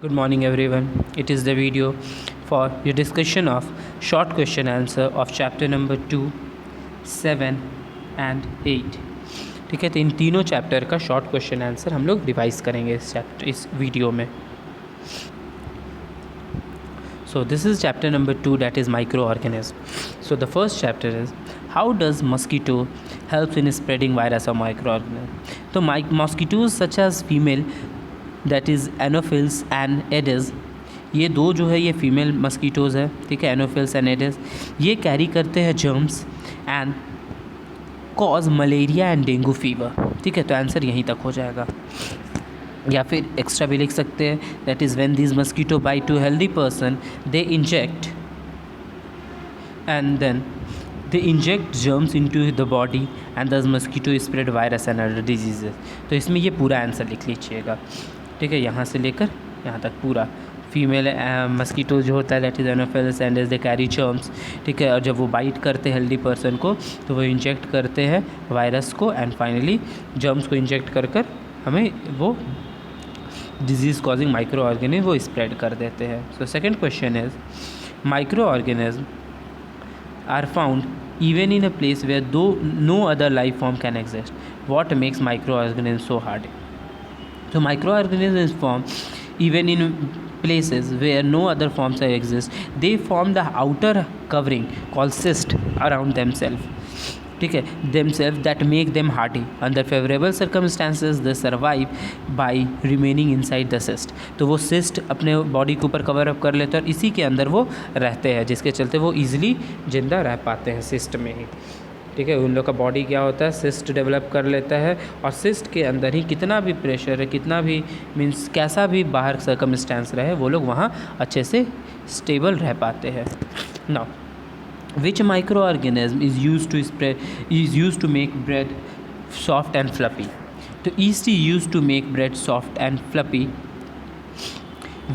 Good morning everyone. It is the video for your discussion of short question answer of chapter number 2, 7 and 8. ठीक है, तो इन तीनों chapter का short question answer हम लोग revise करेंगे इस वीडियो में. So this is chapter number 2, that is microorganism. So the first chapter is how does mosquito helps in spreading virus or microorganism. तो mosquitoes such as female, that is Anopheles and Aedes, ये दो जो है ये female mosquitoes है. ठीक है, Anopheles and Aedes, ये कैरी करते हैं germs and cause malaria and dengue fever. ठीक है, तो आंसर यहीं तक हो जाएगा. या फिर एक्स्ट्रा भी लिख सकते हैं, that is when this mosquito bite to healthy person they inject and then they inject germs into the body and thus mosquito spread virus and other diseases. तो इसमें ये पूरा आंसर लिख लीजिएगा. ठीक है, यहाँ से लेकर यहाँ तक पूरा. फीमेल मस्कीटो जो होता है that is Anopheles and they carry germs. ठीक है, और जब वो बाइट करते हैं हेल्दी पर्सन को तो वो इंजेक्ट करते हैं वायरस को एंड फाइनली जर्म्स को इंजेक्ट कर हमें वो डिजीज़ कॉजिंग माइक्रो ऑर्गेनिज्म वो स्प्रेड कर देते हैं. So second question is micro organism are found even in a place where no other life form can exist. What makes microorganisms so hardy? So microorganisms form even in places where no other forms exist. They form the outer covering called cyst around themselves. ठीक है, themselves that make them hardy. Under favorable circumstances they survive by remaining inside the cyst. तो वो cyst अपने body के ऊपर cover up कर लेते हैं और इसी के अंदर वो रहते हैं, जिसके चलते वो ईजिली जिंदा रह पाते हैं cyst में ही. ठीक है, उन लोग का बॉडी क्या होता है, cyst डेवलप कर लेता है और cyst के अंदर ही कितना भी प्रेशर है, कितना भी मीन्स कैसा भी बाहर सर्कमस्टेंस रहे, वो लोग वहाँ अच्छे से स्टेबल रह पाते हैं. Now which microorganism is used to make bread soft and fluffy. तो yeast is used to make bread soft and fluffy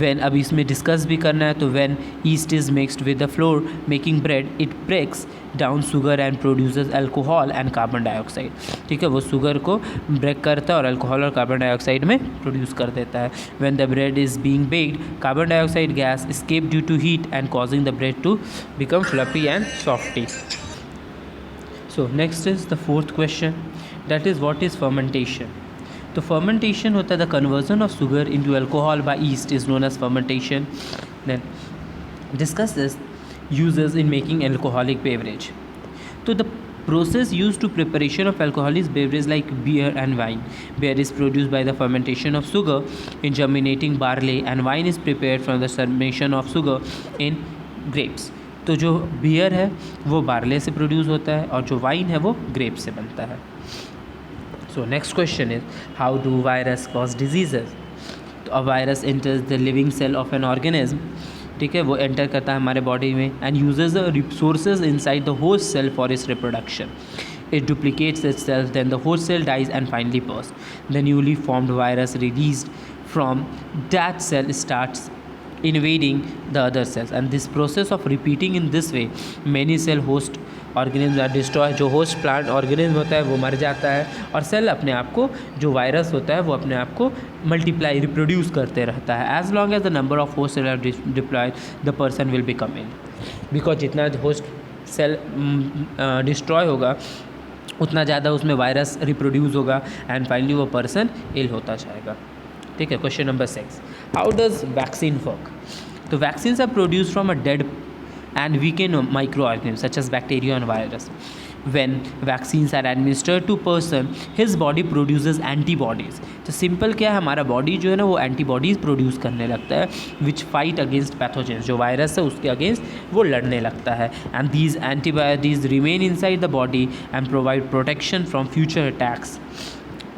when, अब इसमें डिस्कस भी करना है, तो when yeast is mixed with the flour making bread it breaks down sugar and produces alcohol and carbon dioxide. ठीक है, वो शुगर को ब्रेक करता है और अल्कोहल और कार्बन डाइऑक्साइड में प्रोड्यूस कर देता है. when the bread is being baked carbon dioxide gas escape due to heat and causing the bread to become fluffy and softy. So next is the fourth question, that is what is fermentation. तो fermentation होता है the conversion of sugar into alcohol by yeast is known as fermentation. Then discuss this uses in making alcoholic beverage. तो the process used to preparation of alcoholic beverage like beer and wine. Beer is produced by the fermentation of sugar in germinating barley and wine is prepared from the fermentation of sugar in grapes. तो जो beer है वो barley से produce होता है और जो wine है वो ग्रेप से बनता है. So next question is how do virus cause diseases. तो a virus enters the living cell of an organism. ठीक है, वो एंटर करता है हमारे बॉडी में and uses the resources inside the host cell for its reproduction. It duplicates itself, then the host cell dies and finally bursts. The newly formed virus released from that cell starts invading the other cells and this process of repeating in this way many cell host organisms are destroyed. जो host plant organism होता है वो मर जाता है और cell अपने आप को, जो वायरस होता है वो अपने आप को मल्टीप्लाई रिप्रोड्यूस करते रहता है. As long as the number of host cell are deployed the person will become ill. Because जितना होस्ट सेल डिस्ट्रॉय होगा उतना ज़्यादा उसमें वायरस रिप्रोड्यूस होगा एंड फाइनली वो पर्सन इल होता जाएगा. ठीक है, question number 6, how does vaccine work. तो vaccines are produce from a dead and weaken microorganisms such as bacteria and virus. When vaccines are administered to person, his body produces antibodies. तो simple क्या है, हमारा body जो है ना वो antibodies produce करने लगता है विच फाइट अगेंस्ट पैथोजेंस. जो वायरस है उसके अगेंस्ट वो लड़ने लगता है and these antibodies remain inside the body and provide protection from future attacks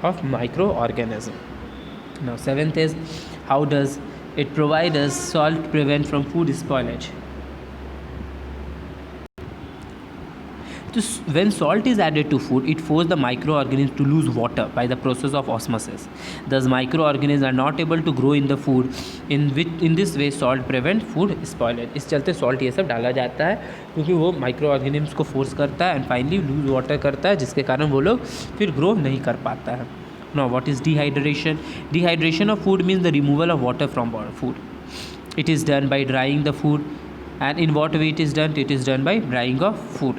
of micro organism. Now seventh is how does it provide us salt prevent from food spoilage. So when salt is added to food, it forces the microorganisms to lose water by the process of osmosis. Thus, microorganisms are not able to grow in the food. In this way, salt prevent food spoilage. इस चलते salt ये सब डाला जाता है क्योंकि वो microorganisms को force करता है and finally lose water करता है, जिसके कारण वो लोग फिर grow नहीं कर पाता है. Now what is dehydration? Dehydration of food means the removal of water from food. It is done by drying the food. And in what way it is done? It is done by drying of food.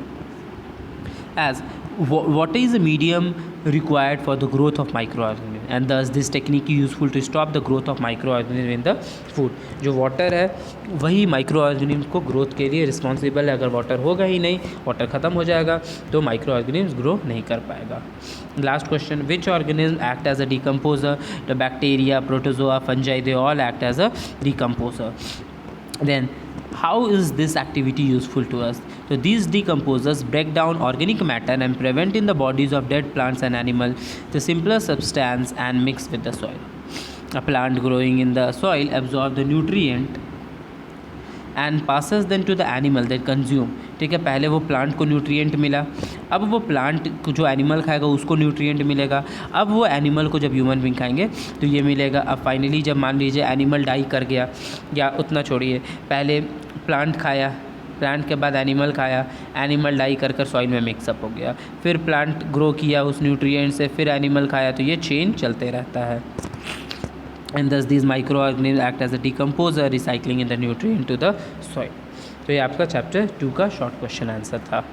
As water is a medium required for the growth of microorganisms, and thus this technique is useful to stop the growth of microorganisms in the food. जो water है वही microorganism को growth के लिए responsible है. अगर water होगा ही नहीं, वाटर ख़त्म हो जाएगा तो माइक्रोऑर्गेनिज्म ग्रो नहीं कर पाएगा. Last question, which organism act as a decomposer? The bacteria, protozoa, fungi, they all act as a decomposer. Then how is this activity useful to us? So these decomposers break down organic matter and prevent in the bodies of dead plants and animals the simpler substance and mix with the soil. A plant growing in the soil absorbs the nutrient and passes them to the animal that consume. ठीक है, पहले वो plant को nutrient मिला, अब वो plant को जो एनिमल खाएगा उसको न्यूट्रिएंट मिलेगा, अब वो एनिमल को जब ह्यूमन बींग खाएंगे तो ये मिलेगा. अब फाइनली जब मान लीजिए एनिमल डाई कर गया, या उतना छोड़िए, पहले प्लांट खाया, प्लांट के बाद एनिमल खाया, एनिमल डाई कर कर सॉइल में मिक्सअप हो गया, फिर प्लांट ग्रो किया उस न्यूट्रिएंट से, फिर एनिमल खाया, तो ये चेन चलते रहता है. And thus these microorganisms act as a decomposer, recycling in the nutrient to the soil. तो ये आपका चैप्टर 2 का शॉर्ट क्वेश्चन आंसर था.